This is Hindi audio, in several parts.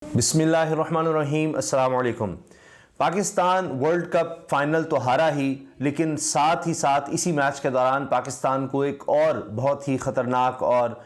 बिस्मिल्लाहिर्रहमानिर्रहीम, अस्सलाम वालेकुम। पाकिस्तान वर्ल्ड कप फाइनल तो हारा ही, लेकिन साथ ही साथ इसी मैच के दौरान पाकिस्तान को एक और बहुत ही ख़तरनाक और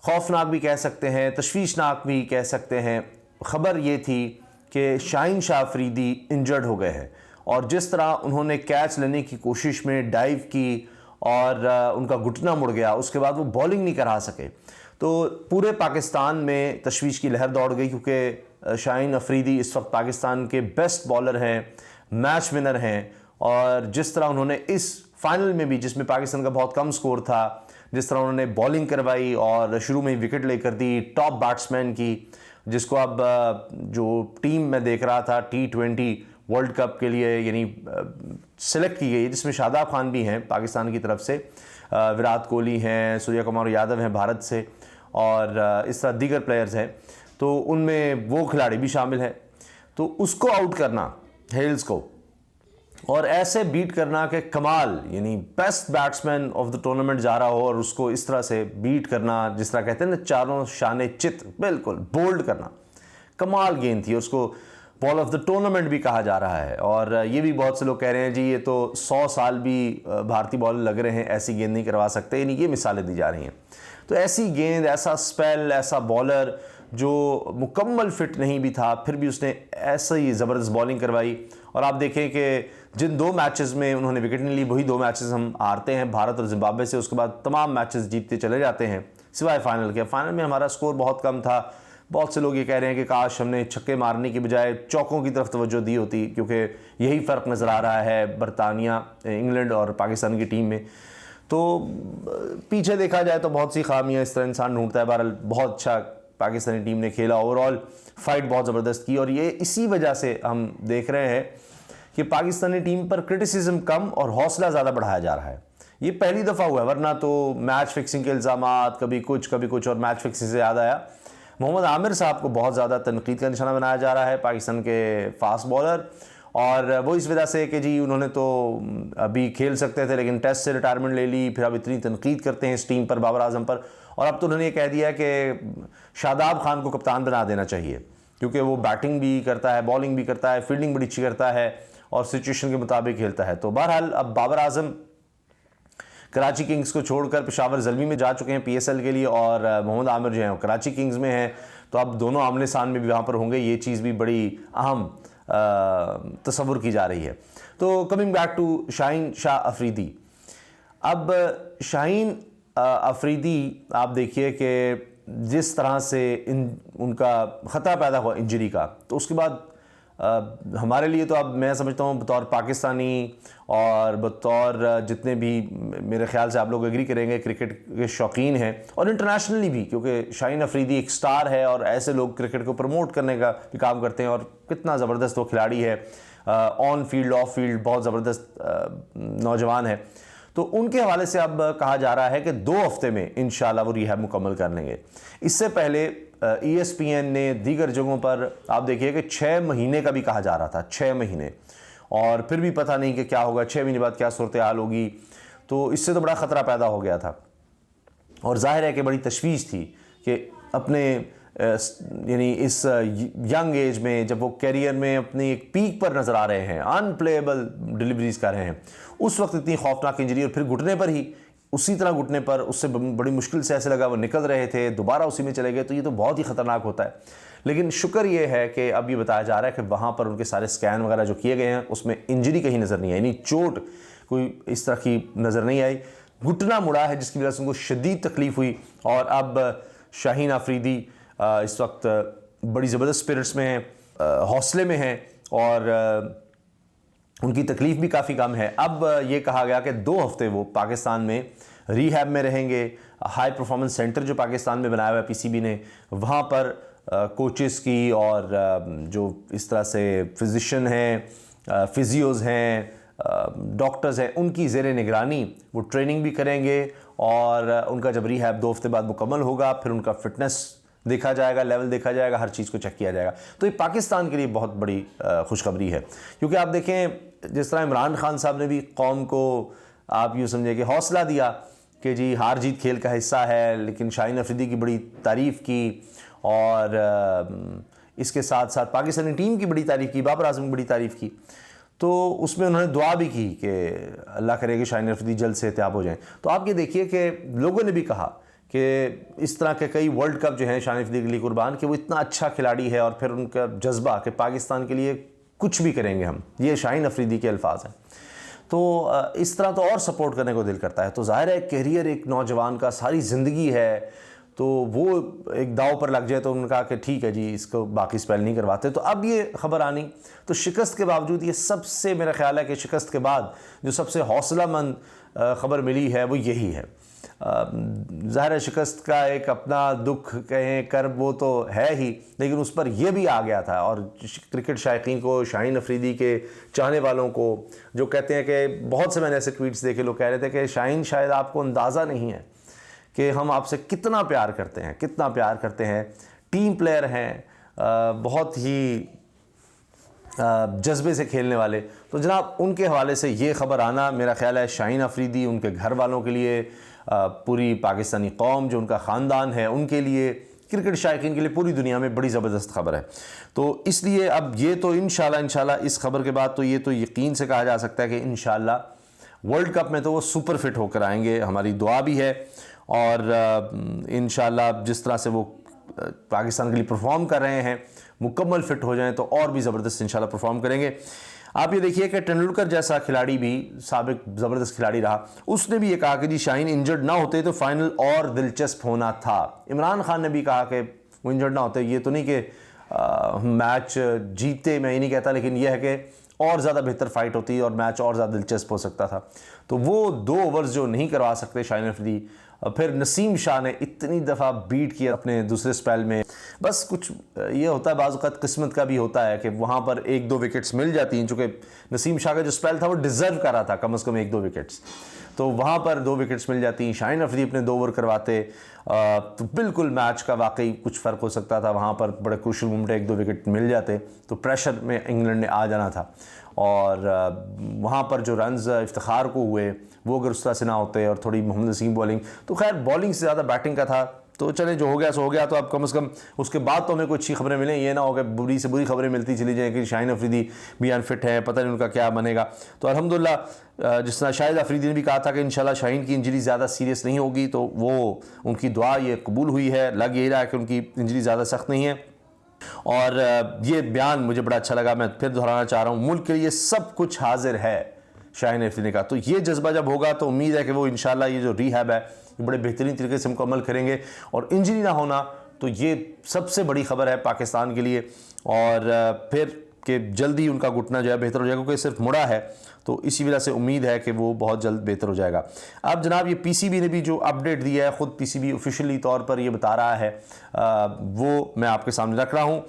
खौफनाक भी कह सकते हैं, तशवीशनाक भी कह सकते हैं, ख़बर ये थी कि शाहीन शाह अफरीदी इंजर्ड हो गए हैं। और जिस तरह उन्होंने कैच लेने की कोशिश में डाइव की और उनका घुटना मुड़ गया, उसके बाद वो बॉलिंग नहीं करा सके, तो पूरे पाकिस्तान में तशवीश की लहर दौड़ गई, क्योंकि शाहीन अफरीदी इस वक्त पाकिस्तान के बेस्ट बॉलर हैं, मैच विनर हैं। और जिस तरह उन्होंने इस फाइनल में भी, जिसमें पाकिस्तान का बहुत कम स्कोर था, जिस तरह उन्होंने बॉलिंग करवाई और शुरू में ही विकेट लेकर दी टॉप बैट्समैन की, जिसको अब जो टीम में देख रहा था T20 वर्ल्ड कप के लिए यानी सिलेक्ट की गई, जिसमें शादाब खान भी हैं पाकिस्तान की तरफ से, विराट कोहली हैं, सूर्य कुमार यादव हैं भारत से, और इस तरह दीगर प्लेयर्स हैं, तो उनमें वो खिलाड़ी भी शामिल है। तो उसको आउट करना, हेल्स को, और ऐसे बीट करना कि कमाल, यानी best batsman of the tournament जा रहा हो और उसको इस तरह से बीट करना, जिस तरह कहते हैं ना, चारों शाने चित, बिल्कुल बोल्ड करना, कमाल गेंद थी। उसको बॉल ऑफ द टूर्नामेंट भी कहा जा रहा है। और ये भी बहुत से लोग कह रहे हैं, जी ये तो 100 साल भी भारतीय बॉलर लग रहे हैं, ऐसी गेंद नहीं करवा सकते, यानी ये मिसालें दी जा रही हैं। तो ऐसी गेंद, ऐसा स्पेल, ऐसा बॉलर जो मुकम्मल फिट नहीं भी था, फिर भी उसने ऐसा ही ज़बरदस्त बॉलिंग करवाई। और आप देखें कि जिन 2 मैचेस में उन्होंने विकेट नहीं ली, वही 2 मैचेस हम हारते हैं भारत और जिम्बाब्वे से, उसके बाद तमाम मैचेस जीतते चले जाते हैं सिवाय फाइनल के। फाइनल में हमारा स्कोर बहुत कम था। बहुत से लोग ये कह रहे हैं कि काश हमने छक्के मारने की बजाय चौकों की तरफ तवज्जो दी होती, क्योंकि यही फ़र्क नज़र आ रहा है बरतानिया, इंग्लैंड और पाकिस्तान की टीम में। तो पीछे देखा जाए तो बहुत सी खामियां इस तरह इंसान ढूंढता है। बहरहाल बहुत अच्छा पाकिस्तानी टीम ने खेला, ओवरऑल फाइट बहुत ज़बरदस्त की, और ये इसी वजह से हम देख रहे हैं कि पाकिस्तानी टीम पर क्रिटिसिज्म कम और हौसला ज़्यादा बढ़ाया जा रहा है। ये पहली दफ़ा हुआ है, वरना तो मैच फिक्सिंग के इल्ज़ामात कभी कुछ, और मैच फिक्सिंग से याद आया, मोहम्मद आमिर साहब को बहुत ज़्यादा तनकीद का निशाना बनाया जा रहा है, पाकिस्तान के फास्ट बॉलर। और वो इस वजह से कि जी उन्होंने तो अभी खेल सकते थे लेकिन टेस्ट से रिटायरमेंट ले ली, फिर अब इतनी तनकीद करते हैं इस टीम पर, बाबर आजम पर। और अब तो उन्होंने ये कह दिया कि शादाब खान को कप्तान बना देना चाहिए, क्योंकि वो बैटिंग भी करता है, बॉलिंग भी करता है, फील्डिंग बड़ी अच्छी करता है और सिचुएशन के मुताबिक खेलता है। तो बहरहाल अब बाबर आजम कराची किंग्स को छोड़कर पेशावर ज़ल्मी में जा चुके हैं PSL के लिए, और मोहम्मद आमिर जो हैं कराची किंग्स में हैं, तो अब दोनों आमने सामने भी वहाँ पर होंगे। ये चीज़ भी बड़ी अहम तस्वुर की जा रही है। तो coming back to Shaheen Shah Afridi, अब शाहीन अफरीदी आप देखिए कि जिस तरह से उनका ख़तरा पैदा हुआ इंजरी का, तो उसके बाद हमारे लिए तो अब मैं समझता हूँ बतौर पाकिस्तानी और बतौर जितने भी, मेरे ख्याल से आप लोग एग्री करेंगे, क्रिकेट के शौकीन हैं और इंटरनेशनली भी, क्योंकि शाहीन अफरीदी एक स्टार है और ऐसे लोग क्रिकेट को प्रमोट करने का भी काम करते हैं, और कितना ज़बरदस्त वो खिलाड़ी है, ऑन फील्ड ऑफ फील्ड बहुत ज़बरदस्त नौजवान है। तो उनके हवाले से अब कहा जा रहा है कि 2 हफ्ते में इंशाल्लाह वो रिहैब मुकम्मल कर लेंगे। इससे पहले ESPN ने दीगर जगहों पर आप देखिए कि 6 महीने का भी कहा जा रहा था, 6 महीने, और फिर भी पता नहीं कि क्या होगा, 6 महीने बाद क्या सूरत हाल होगी। तो इससे तो बड़ा ख़तरा पैदा हो गया था, और जाहिर है कि बड़ी तशवीश थी कि अपने यानी इस यंग एज में, जब वो कैरियर में अपनी एक पीक पर नज़र आ रहे हैं, अनप्लेएबल डिलीवरीज कर रहे हैं, उस वक्त इतनी खौफनाक इंजरी, और फिर घुटने पर ही, उसी तरह घुटने पर, उससे बड़ी मुश्किल से ऐसे लगा वो निकल रहे थे, दोबारा उसी में चले गए, तो ये तो बहुत ही ख़तरनाक होता है। लेकिन शुक्र ये है कि अब ये बताया जा रहा है कि वहाँ पर उनके सारे स्कैन वगैरह जो किए गए हैं, उसमें इंजरी कहीं नज़र नहीं आई, यानी चोट कोई इस तरह की नज़र नहीं आई। घुटना मुड़ा है जिसकी वजह से उनको शदीद तकलीफ़ हुई, और अब शाहीन अफरीदी इस वक्त बड़ी ज़बरदस्त स्पिरिट्स में हैं, हौसले में हैं, और उनकी तकलीफ़ भी काफ़ी कम है। अब ये कहा गया कि 2 हफ्ते वो पाकिस्तान में रिहैब में रहेंगे। हाई परफॉर्मेंस सेंटर जो पाकिस्तान में बनाया हुआ है PCB ने, वहाँ पर कोचेस की और जो इस तरह से फिजिशियन हैं, फिजियोज़ हैं, डॉक्टर्स हैं, उनकी ज़ेर निगरानी वो ट्रेनिंग भी करेंगे, और उनका जब रिहैब 2 हफ्ते बाद मुकम्मल होगा, फिर उनका फिटनेस देखा जाएगा, लेवल देखा जाएगा, हर चीज़ को चेक किया जाएगा। तो ये पाकिस्तान के लिए बहुत बड़ी खुशखबरी है, क्योंकि आप देखें जिस तरह इमरान खान साहब ने भी कौम को, आप यूँ समझे कि हौसला दिया कि जी हार जीत खेल का हिस्सा है, लेकिन शाहीन अफरीदी की बड़ी तारीफ़ की, और इसके साथ साथ पाकिस्तानी टीम की बड़ी तारीफ़ की, बाबर आजम की बड़ी तारीफ़ की। तो उसमें उन्होंने दुआ भी की कि अल्लाह करे कि शाहीन अफरीदी जल्द से एहतियाब हो जाएं। तो आप ये देखिए कि लोगों ने भी कहा कि इस तरह के कई वर्ल्ड कप जो हैं शाहीन अफरीदी के लिए कुर्बान, कि वो इतना अच्छा खिलाड़ी है और फिर उनका जज्बा कि पाकिस्तान के लिए कुछ भी करेंगे हम, ये शाहीन अफरीदी के अल्फाज हैं। तो इस तरह तो और सपोर्ट करने को दिल करता है। तो ज़ाहिर है कैरियर एक नौजवान का सारी ज़िंदगी है, तो वो एक दाव पर लग जाए तो उन्होंने कहा कि ठीक है जी, इसको बाकी स्पेल नहीं करवाते। तो अब ये खबर आनी, तो शिकस्त के बावजूद, ये सबसे मेरा ख्याल है कि शिकस्त के बाद जो सबसे हौसलामंद खबर मिली है वो यही है। ज़ाहिर है शिकस्त का एक अपना दुख कहें कर्ब वो तो है ही, लेकिन उस पर यह भी आ गया था। और क्रिकेट शायकीन को, शाहीन अफरीदी के चाहने वालों को, जो कहते हैं कि बहुत से मैंने ऐसे ट्वीट्स देखे, लोग कह रहे थे कि शाहीन शायद आपको अंदाज़ा नहीं है कि हम आपसे कितना प्यार करते हैं, कितना प्यार करते हैं। टीम प्लेयर हैं, बहुत ही जज्बे से खेलने वाले। तो जनाब उनके हवाले से ये ख़बर आना, मेरा ख्याल है शाहीन अफरीदी, उनके घर वालों के लिए, पूरी पाकिस्तानी कौम जो उनका ख़ानदान है उनके लिए, क्रिकेट शायकीन के लिए, पूरी दुनिया में बड़ी ज़बरदस्त खबर है। तो इसलिए अब ये तो इंशाल्लाह इस खबर के बाद तो ये तो यकीन से कहा जा सकता है कि इंशाल्लाह वर्ल्ड कप में तो वो सुपर फिट होकर आएंगे, हमारी दुआ भी है। और इंशाल्लाह जिस तरह से वो पाकिस्तान के लिए परफॉर्म कर रहे हैं, मुकम्मल फिट हो जाएं तो और भी ज़बरदस्त इंशाल्लाह परफॉर्म करेंगे। आप ये देखिए कि तेंदुलकर जैसा खिलाड़ी भी, साबिक ज़बरदस्त खिलाड़ी रहा, उसने भी ये कहा कि जी शाहीन इंजर्ड ना होते तो फाइनल और दिलचस्प होना था। इमरान खान ने भी कहा कि वो इंजर्ड ना होते, ये तो नहीं कि मैच जीते, मैं ये नहीं कहता, लेकिन यह है कि और ज़्यादा बेहतर फाइट होती और मैच और ज़्यादा दिलचस्प हो सकता था। तो वो 2 ओवर्स जो नहीं करवा सकते शाहीन अफरीदी, फिर नसीम शाह ने इतनी दफ़ा बीट किया अपने दूसरे स्पेल में। बस कुछ ये होता है, बाज़ औक़ात किस्मत का भी होता है कि वहाँ पर 1-2 विकेट्स मिल जाती हैं। चूँकि नसीम शाह का जो स्पेल था वो डिज़र्व कर रहा था कम से कम 1-2 विकेट्स, तो वहाँ पर 2 विकेट्स मिल जाती। शाहीन अफरीदी अपने 2 ओवर करवाते तो बिल्कुल मैच का वाकई कुछ फ़र्क हो सकता था। वहाँ पर बड़े क्रूशल मोमेंट 1-2 विकेट मिल जाते तो प्रेशर में इंग्लैंड ने आ जाना था। और वहाँ पर जो रन्स इफ्तिखार को हुए वो अगर उस तरह से ना होते और थोड़ी मोहम्मद नसीम बॉलिंग, तो खैर बॉलिंग से ज़्यादा बैटिंग का था। तो चले, जो हो गया सो हो गया। तो अब कम से कम उसके बाद तो हमें कोई अच्छी खबरें मिलें, ये ना हो कि बुरी से बुरी खबरें मिलती चली जाएँ कि शाहीन अफरीदी भी अनफिट है, पता नहीं उनका क्या बनेगा। तो अल्हम्दुलिल्लाह जिस तरह शाहिद अफरीदी ने भी कहा था कि इंशाल्लाह शाहीन की इंजरी ज़्यादा सीरियस नहीं होगी, तो वो उनकी दुआ ये कबूल हुई है। लग यही रहा है कि उनकी इंजरी ज़्यादा सख्त नहीं है। और ये बयान मुझे बड़ा अच्छा लगा, मैं फिर दोहराना चाह रहा हूँ, मुल्क के लिए सब कुछ हाजिर है शाहीन अफरीदी का। तो ये जज्बा जब होगा तो उम्मीद है कि वो इंशाल्लाह ये जो रिहैब है ये बड़े बेहतरीन तरीके से मुकम्मल करेंगे। और इंजरी ना होना तो ये सबसे बड़ी खबर है पाकिस्तान के लिए। और फिर कि जल्दी उनका घुटना जो है बेहतर हो जाएगा, क्योंकि सिर्फ मुड़ा है, तो इसी वजह से उम्मीद है कि वो बहुत जल्द बेहतर हो जाएगा। अब जनाब ये पीसीबी ने भी जो अपडेट दिया है, ख़ुद पीसीबी ऑफिशियली तौर पर ये बता रहा है, वो मैं आपके सामने रख रहा हूँ।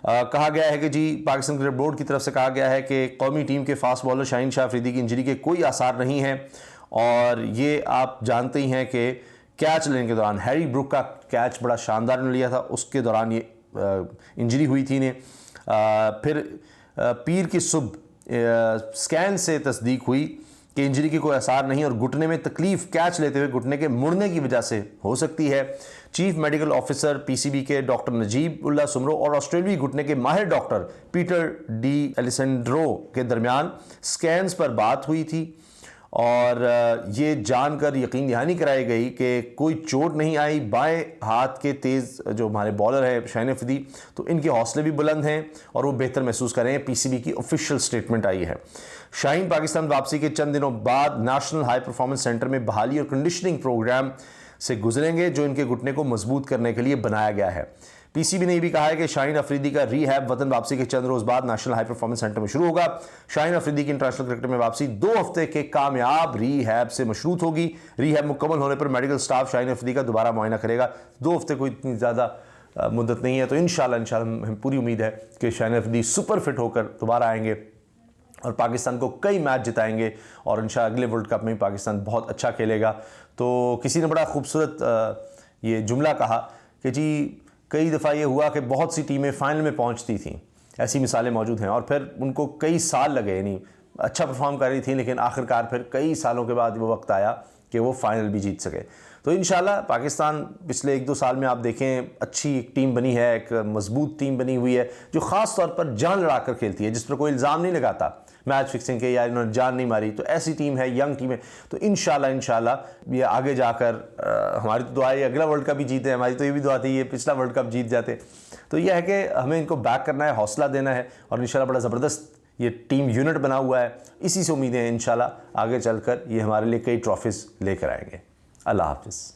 कहा गया है कि जी पाकिस्तान क्रिकेट बोर्ड की तरफ से कहा गया है कि कौमी टीम के फास्ट बॉलर शाहीन शाह अफरीदी की इंजरी के कोई आसार नहीं है। और ये आप जानते ही हैं कि कैच लेने के दौरान हैरी ब्रुक का कैच बड़ा शानदार ने लिया था, उसके दौरान ये इंजरी हुई थी इन्हें। फिर पीर की सुबह स्कैन से तस्दीक हुई कि इंजरी की कोई आसार नहीं और घुटने में तकलीफ कैच लेते हुए घुटने के मुड़ने की वजह से हो सकती है। चीफ मेडिकल ऑफिसर पीसीबी के डॉक्टर नजीब उल्ला सुमरो और ऑस्ट्रेलियाई घुटने के माहिर डॉक्टर पीटर डी एलिसेंड्रो के दरमियान स्कैन्स पर बात हुई थी। और ये जानकर यकीन दहानी कराई गई कि कोई चोट नहीं आई। बाएं हाथ के तेज़ जो हमारे बॉलर है शाहीन अफरीदी, तो इनके हौसले भी बुलंद हैं और वो बेहतर महसूस कर रहे हैं। पीसीबी की ऑफिशियल स्टेटमेंट आई है। शाहीन पाकिस्तान वापसी के चंद दिनों बाद नेशनल हाई परफॉर्मेंस सेंटर में बहाली और कंडीशनिंग प्रोग्राम से गुजरेंगे, जो इनके घुटने को मजबूत करने के लिए बनाया गया है। पीसीबी ने भी कहा है कि शाहीन अफरीदी का रीहैब वतन वापसी के चंद रोज बाद नेशनल हाई परफॉर्मेंस सेंटर में शुरू होगा। शाहीन अफरीदी की इंटरनेशनल क्रिकेट में वापसी 2 हफ्ते के कामयाब रीहैब से मशरूत होगी। रीहैब मुकम्मल होने पर मेडिकल स्टाफ शाहीन अफरीदी का दोबारा मुआयना करेगा। 2 हफ्ते कोई इतनी ज़्यादा मुद्दत नहीं है, तो इंशाल्लाह हमें पूरी उम्मीद है कि शाहीन अफरीदी सुपर फिट होकर दोबारा आएंगे और पाकिस्तान को कई मैच जिताएंगे और इंशाल्लाह अगले वर्ल्ड कप में पाकिस्तान बहुत अच्छा खेलेगा। तो किसी ने बड़ा खूबसूरत ये जुमला कहा कि जी कई दफ़ा ये हुआ कि बहुत सी टीमें फ़ाइनल में पहुंचती थीं, ऐसी मिसालें मौजूद हैं, और फिर उनको कई साल लगे, यानी अच्छा परफॉर्म कर रही थी लेकिन आखिरकार फिर कई सालों के बाद वो वक्त आया कि वो फ़ाइनल भी जीत सके। तो इंशाल्लाह पाकिस्तान पिछले 1-2 साल में आप देखें अच्छी एक टीम बनी है, एक मजबूत टीम बनी हुई है जो ख़ास तौर पर जान लड़ा कर खेलती है, जिस पर कोई इल्ज़ाम नहीं लगाता मैच फिक्सिंग के या इन्होंने जान नहीं मारी। तो ऐसी टीम है, यंग टीम है। तो इंशाल्लाह ये आगे जाकर हमारी तो दुआ है अगला वर्ल्ड कप भी जीते, हमारी तो ये भी दुआ थी ये पिछला वर्ल्ड कप जीत जाते। तो यह है कि हमें इनको बैक करना है, हौसला देना है और इंशाल्लाह बड़ा ज़बरदस्त ये टीम यूनिट बना हुआ है। इसी से उम्मीदें हैं इंशाल्लाह आगे चलकर ये हमारे लिए कई ट्रॉफीज़ लेकर आएंगे। अल्लाह हाफ़िज़।